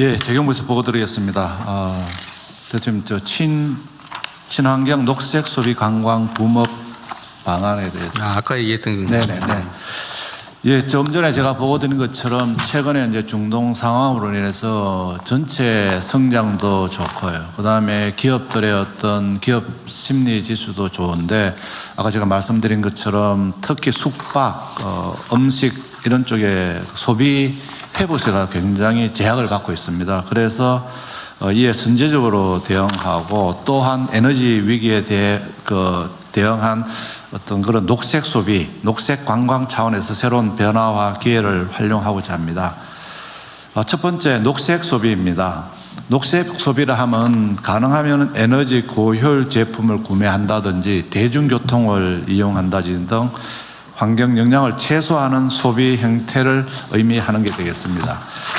예, 재경부에서 보고 드리겠습니다. 대통령, 친환경 녹색 소비 관광 붐업 방안에 대해서. 아까 얘기했던. 네네네. 예, 좀 전에 제가 보고 드린 것처럼 최근에 이제 중동 상황으로 인해서 전체 성장도 좋고요. 그 다음에 기업들의 어떤 기업 심리 지수도 좋은데, 아까 제가 말씀드린 것처럼 특히 숙박, 음식 이런 쪽에 소비 회복세가 굉장히 제약을 받고 있습니다. 그래서 이에 선제적으로 대응하고, 또한 에너지 위기에 대해 대응한 어떤 그런 녹색 소비, 녹색 관광 차원에서 새로운 변화와 기회를 활용하고자 합니다. 첫 번째, 녹색 소비입니다. 녹색 소비를 하면 가능하면 에너지 고효율 제품을 구매한다든지 대중교통을 이용한다든지 등 환경 영향을 최소화하는 소비 형태를 의미하는 게 되겠습니다.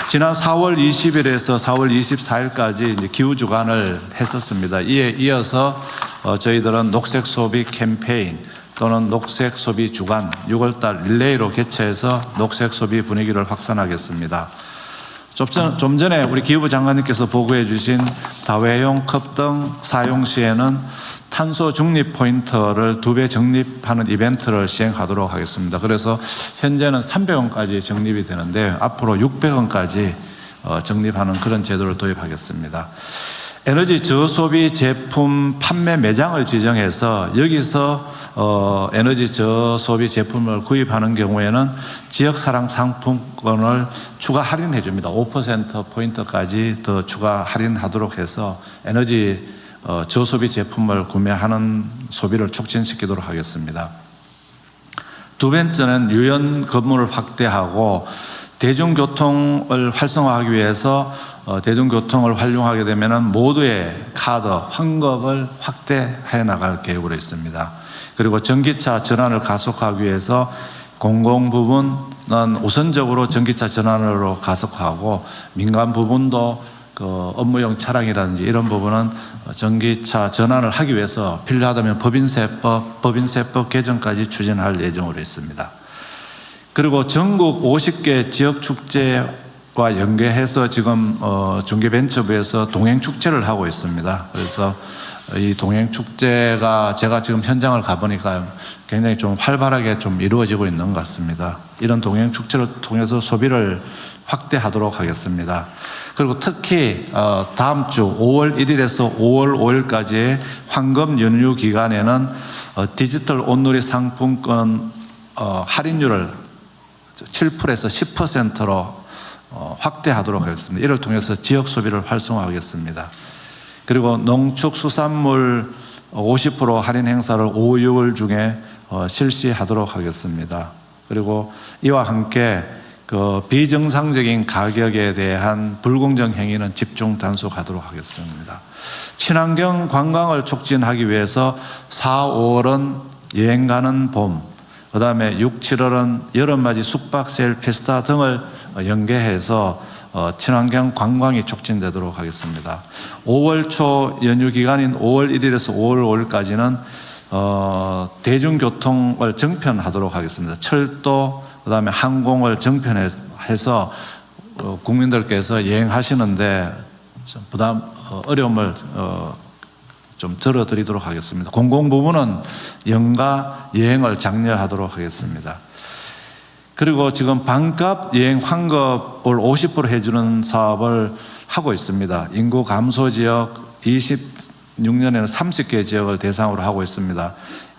지난 4월 20일에서 4월 24일까지 이제 기후주간을 했었습니다. 이에 이어서 저희들은 녹색 소비 캠페인 또는 녹색 소비 주간 6월달 릴레이로 개최해서 녹색 소비 분위기를 확산하겠습니다. 좀 전에 우리 기후부 장관님께서 보고해 주신 다회용 컵 등 사용 시에는 탄소 중립 포인트를 2배 적립하는 이벤트를 시행하도록 하겠습니다. 그래서 현재는 300원까지 적립이 되는데 앞으로 600원까지 적립하는 그런 제도를 도입하겠습니다. 에너지 저소비 제품 판매 매장을 지정해서 여기서 에너지 저소비 제품을 구입하는 경우에는 지역사랑 상품권을 추가 할인해 줍니다. 5% 포인트까지 더 추가 할인하도록 해서 에너지 저소비 제품을 구매하는 소비를 촉진시키도록 하겠습니다. 두 번째는 유연 건물을 확대하고 대중교통을 활성화하기 위해서 대중교통을 활용하게 되면 모두의 카드, 환급을 확대해 나갈 계획으로 있습니다. 그리고 전기차 전환을 가속하기 위해서 공공 부분은 우선적으로 전기차 전환으로 가속하고 민간 부분도 업무용 차량이라든지 이런 부분은 전기차 전환을 하기 위해서 필요하다면 법인세법 개정까지 추진할 예정으로 있습니다. 그리고 전국 50개 지역축제와 연계해서 지금 중개벤처부에서 동행축제를 하고 있습니다. 그래서 이 동행축제가 제가 지금 현장을 가보니까 굉장히 좀 활발하게 좀 이루어지고 있는 것 같습니다. 이런 동행축제를 통해서 소비를 확대하도록 하겠습니다. 그리고 특히 다음 주 5월 1일에서 5월 5일까지의 황금 연휴 기간에는 디지털 온누리 상품권 할인율을 7%에서 10%로 확대하도록 하겠습니다. 이를 통해서 지역 소비를 활성화하겠습니다. 그리고 농축수산물 50% 할인 행사를 5, 6월 중에 실시하도록 하겠습니다. 그리고 이와 함께 비정상적인 가격에 대한 불공정 행위는 집중 단속하도록 하겠습니다. 친환경 관광을 촉진하기 위해서 4, 5월은 여행 가는 봄, 그 다음에 6, 7월은 여름맞이 숙박 세일 페스타 등을 연계해서 친환경 관광이 촉진되도록 하겠습니다. 5월 초 연휴 기간인 5월 1일에서 5월 5일까지는 대중교통을 정편하도록 하겠습니다. 철도, 그 다음에 항공을 정편해서 국민들께서 여행하시는데 어려움을 좀 덜어드리도록 하겠습니다. 공공 부문은 연가 여행을 장려하도록 하겠습니다. 그리고 지금 반값 여행 환급을 50% 해주는 사업을 하고 있습니다. 인구 감소 지역 26년에는 30개 지역을 대상으로 하고 있습니다.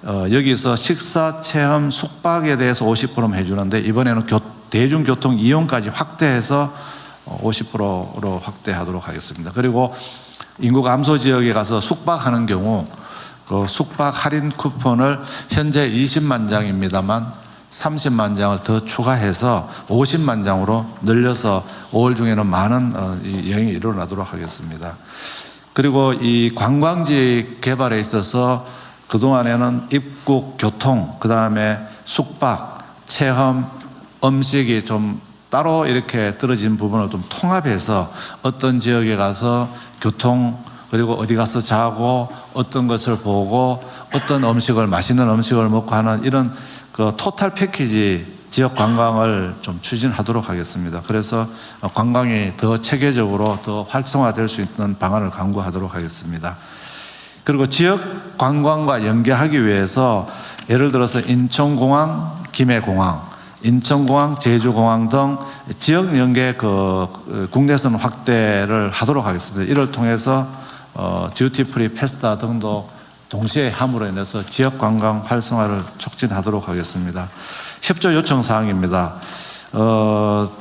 여기서 식사, 체험, 숙박에 대해서 50%만 해주는데 이번에는 대중교통 이용까지 확대해서 50%로 확대하도록 하겠습니다. 그리고 인구 감소 지역에 가서 숙박하는 경우 그 숙박 할인 쿠폰을 현재 20만 장입니다만 30만 장을 더 추가해서 50만 장으로 늘려서 5월 중에는 많은 여행이 일어나도록 하겠습니다. 그리고 이 관광지 개발에 있어서 그동안에는 입국, 교통, 그 다음에 숙박, 체험, 음식이 좀 따로 이렇게 떨어진 부분을 좀 통합해서 어떤 지역에 가서 교통, 그리고 어디 가서 자고 어떤 것을 보고 어떤 음식을, 맛있는 음식을 먹고 하는 이런 토탈 패키지 지역 관광을 좀 추진하도록 하겠습니다. 그래서 관광이 더 체계적으로 더 활성화될 수 있는 방안을 강구하도록 하겠습니다. 그리고 지역 관광과 연계하기 위해서 예를 들어서 인천공항, 김해공항, 인천공항, 제주공항 등 지역 연계 국내선 확대를 하도록 하겠습니다. 이를 통해서 듀티프리 페스타 등도 동시에 함으로 인해서 지역 관광 활성화를 촉진하도록 하겠습니다. 협조 요청 사항입니다.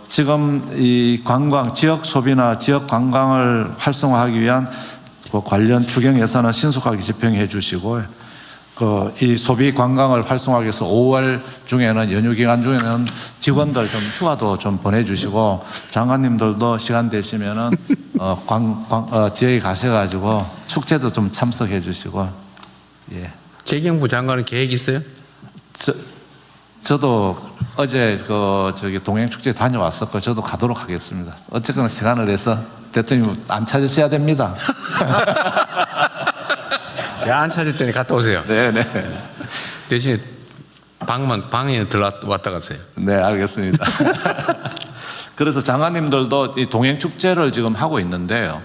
지금 이 관광, 지역 소비나 지역 관광을 활성화하기 위한 관련 추경 예산은 신속하게 집행해 주시고, 이 소비 관광을 활성화하기 위해서 5월 중에는 연휴 기간 중에는 직원들 좀 휴가도 좀 보내주시고 장관님들도 시간 되시면은 지역에 가셔가지고 축제도 좀 참석해 주시고. 예. 재경부 장관은 계획 있어요? 저도 어제 동행 축제 다녀왔었고 저도 가도록 하겠습니다. 어쨌거나 시간을 내서 대통령 안 찾으셔야 됩니다. 안 찾을 때니 갔다 오세요. 네네. 대신에 방에 들어왔다 가세요. 네, 알겠습니다. 그래서 장관님들도 이 동행 축제를 지금 하고 있는데요.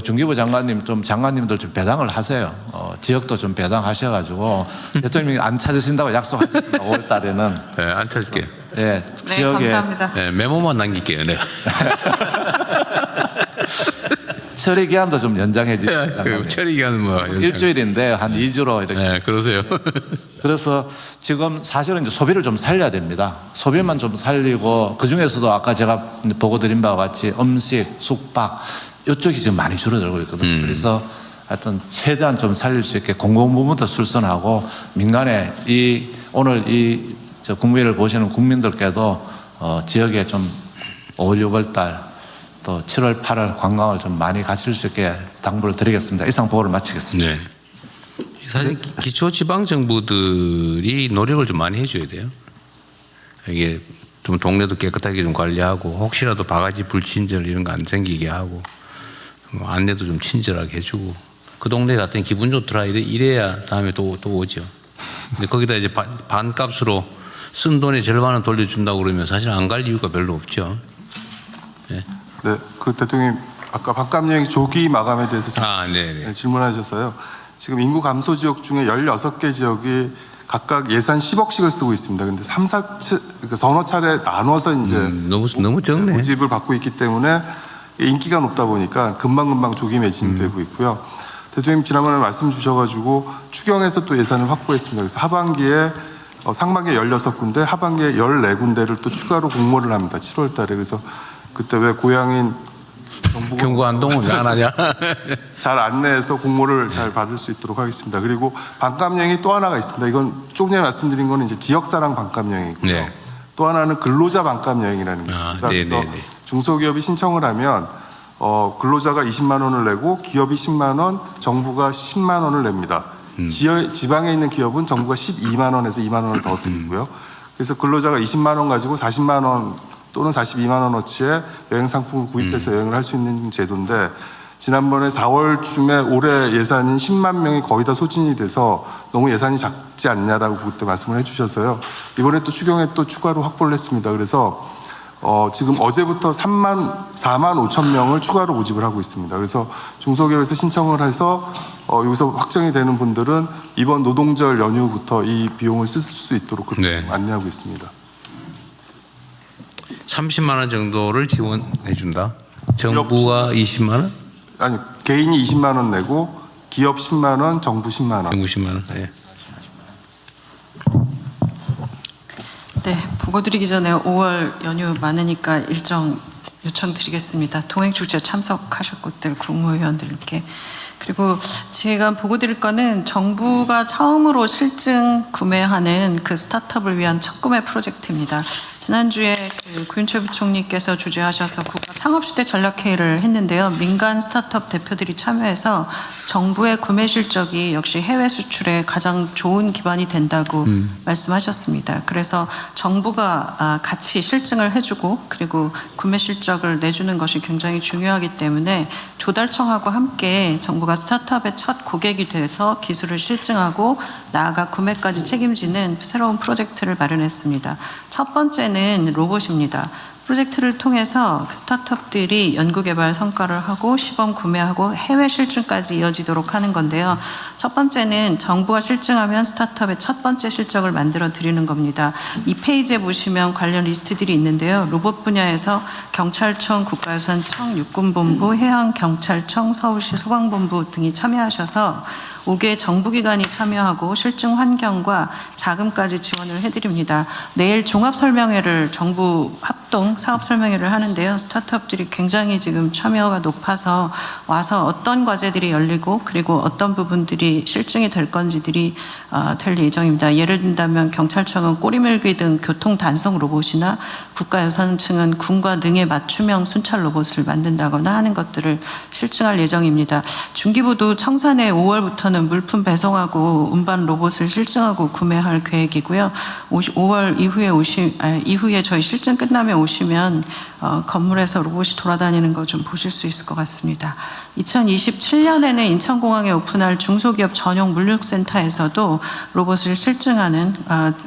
중기부 장관님들 좀 배당을 하세요. 지역도 좀 배당하셔가지고 대통령이 안 찾으신다고 약속하셨습니다. 5월 달에는. 네, 안 찾을게요. 네, 네, 지역에 감사합니다. 네, 메모만 남길게요. 네. 처리 기한도 좀 연장해 주시죠. 그 처리 기간은 뭐 일주일인데 한 2주로 이렇게. 네, 그러세요. 그래서 지금 사실은 이제 소비를 좀 살려야 됩니다. 소비만 좀 살리고 그 중에서도 아까 제가 보고 드린 바와 같이 음식, 숙박 이쪽이 지금 많이 줄어들고 있거든요. 그래서 하여튼 최대한 좀 살릴 수 있게 공공부문도 출선하고 민간에 오늘 국무회의를 보시는 국민들께도 지역에 좀 5, 6월 달 또 7월, 8월 관광을 좀 많이 가실 수 있게 당부를 드리겠습니다. 이상 보고를 마치겠습니다. 네. 사실 기초지방정부들이 노력을 좀 많이 해줘야 돼요. 이게 좀 동네도 깨끗하게 좀 관리하고 혹시라도 바가지 불친절 이런 거 안 생기게 하고 안내도 좀 친절하게 해주고 그 동네에 갔더니 기분 좋더라 이래야 다음에 또 오죠. 근데 거기다 이제 반값으로 쓴 돈의 절반은 돌려준다고 그러면 사실 안 갈 이유가 별로 없죠. 네. 네, 대통령님 아까 반값여행 조기 마감에 대해서 네네. 질문하셔서요. 지금 인구 감소 지역 중에 16개 지역이 각각 예산 10억씩을 쓰고 있습니다. 근데 3, 4, 서너 차례 나눠서 이제 너무 적네. 모집을 받고 있기 때문에 인기가 높다 보니까 금방금방 조기 매진이 되고 있고요. 대통령님 지난번에 말씀 주셔가지고 추경에서 또 예산을 확보했습니다. 그래서 하반기에 상반기에 16군데, 하반기에 14군데를 또 추가로 공모를 합니다. 7월 달에. 그래서 그때 왜 고향인 경구 안동은 왜 안 하냐? 잘 안내해서 공모를 잘 받을 수 있도록 하겠습니다. 그리고 반값여행이 또 하나가 있습니다. 이건 조금 전에 말씀드린 거는 이제 지역사랑 반값여행이고요. 네. 또 하나는 근로자 반값여행이라는 게 있습니다. 그래서 중소기업이 신청을 하면 근로자가 20만 원을 내고 기업이 10만 원, 정부가 10만 원을 냅니다. 지방에 있는 기업은 정부가 12만 원에서 2만 원을 더 드리고요. 그래서 근로자가 20만 원 가지고 40만 원 또는 42만 원어치의 여행 상품을 구입해서 여행을 할 수 있는 제도인데 지난번에 4월쯤에 올해 예산인 10만 명이 거의 다 소진이 돼서 너무 예산이 작지 않냐라고 그때 말씀을 해주셔서요. 이번에 또 추경에 또 추가로 확보를 했습니다. 그래서 지금 어제부터 4만 5천 명을 추가로 모집을 하고 있습니다. 그래서 중소기업에서 신청을 해서 여기서 확정이 되는 분들은 이번 노동절 연휴부터 이 비용을 쓸 수 있도록 그렇게 안내하고 있습니다. 30만 원 정도를 지원해 준다. 정부가 20만 원? 아니, 개인이 20만 원 내고 기업 10만 원, 정부 10만 원. 정부 10만 원. 네. 네, 보고 드리기 전에 5월 연휴 많으니까 일정 요청드리겠습니다. 동행축제 참석하셨것들 국무위원들께. 그리고 제가 보고 드릴 거는 정부가 처음으로 실증 구매하는 그 스타트업을 위한 첫 구매 프로젝트입니다. 지난주에 그 구윤철 부총리께서 주재하셔서 국가 창업시대 전략회의를 했는데요. 민간 스타트업 대표들이 참여해서 정부의 구매 실적이 역시 해외 수출에 가장 좋은 기반이 된다고 말씀하셨습니다. 그래서 정부가 같이 실증을 해주고 그리고 구매 실적을 내주는 것이 굉장히 중요하기 때문에 조달청하고 함께 정부가 스타트업의 첫 고객이 돼서 기술을 실증하고 나아가 구매까지 책임지는 새로운 프로젝트를 마련했습니다. 첫 번째는 로봇입니다. 프로젝트를 통해서 스타트업들이 연구개발 성과를 하고 시범 구매하고 해외 실증까지 이어지도록 하는 건데요. 첫 번째는 정부가 실증하면 스타트업의 첫 번째 실적을 만들어 드리는 겁니다. 이 페이지에 보시면 관련 리스트들이 있는데요. 로봇 분야에서 경찰청, 국가유산청, 육군본부, 해양경찰청, 서울시 소방본부 등이 참여하셔서 5개 정부기관이 참여하고 실증 환경과 자금까지 지원을 해드립니다. 내일 종합설명회를 정부 합동 사업설명회를 하는데요. 스타트업들이 굉장히 지금 참여가 높아서 와서 어떤 과제들이 열리고 그리고 어떤 부분들이 실증이 될 건지들이 될 예정입니다. 예를 든다면 경찰청은 꼬리밀기 등 교통 단속 로봇이나 국가유산청은 군과 능에 맞춤형 순찰 로봇을 만든다거나 하는 것들을 실증할 예정입니다. 중기부도 청산회 5월부터는 물품 배송하고 운반 로봇을 실증하고 구매할 계획이고요. 5월 이후에 저희 실증 끝나면 오시면 건물에서 로봇이 돌아다니는 거 좀 보실 수 있을 것 같습니다. 2027년에는 인천공항에 오픈할 중소기업 전용 물류센터에서도 로봇을 실증하는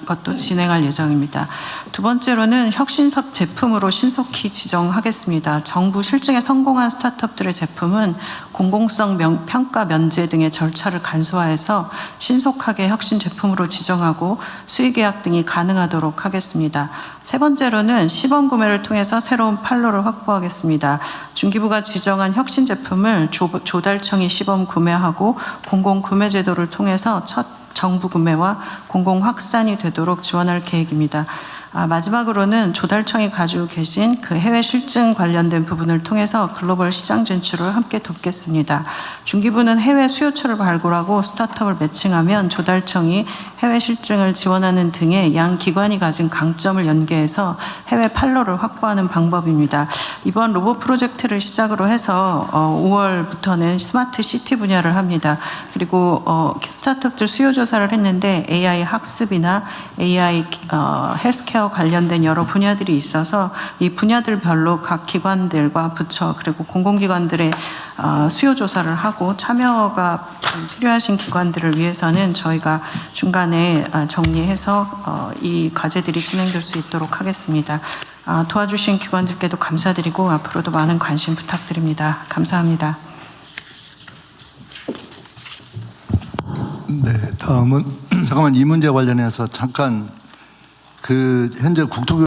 것도 진행할 예정입니다. 두 번째로는 혁신석 제품으로 신속히 지정하겠습니다. 정부 실증에 성공한 스타트업들의 제품은 공공성 평가 면제 등의 절차를 간소화해서 신속하게 혁신 제품으로 지정하고 수의계약 등이 가능하도록 하겠습니다. 세 번째로는 시범 구매를 통해서 새로운 판로를 확보하겠습니다. 중기부가 지정한 혁신 제품을 조달청이 시범 구매하고 공공구매 제도를 통해서 첫 정부 구매와 공공 확산이 되도록 지원할 계획입니다. 마지막으로는 조달청이 가지고 계신 그 해외 실증 관련된 부분을 통해서 글로벌 시장 진출을 함께 돕겠습니다. 중기부는 해외 수요처를 발굴하고 스타트업을 매칭하면 조달청이 해외 실증을 지원하는 등의 양 기관이 가진 강점을 연계해서 해외 판로를 확보하는 방법입니다. 이번 로봇 프로젝트를 시작으로 해서 5월부터는 스마트 시티 분야를 합니다. 그리고 스타트업들 수요 조사를 했는데 AI 학습이나 AI 헬스케어 관련된 여러 분야들이 있어서 이 분야들별로 각 기관들과 부처 그리고 공공기관들의 수요 조사를 하고 참여가 필요하신 기관들을 위해서는 저희가 중간에 정리해서 이 과제들이 진행될 수 있도록 하겠습니다. 도와주신 기관들께도 감사드리고 앞으로도 많은 관심 부탁드립니다. 감사합니다. 네, 다음은 잠깐만 이 문제 관련해서 잠깐 현재 국토교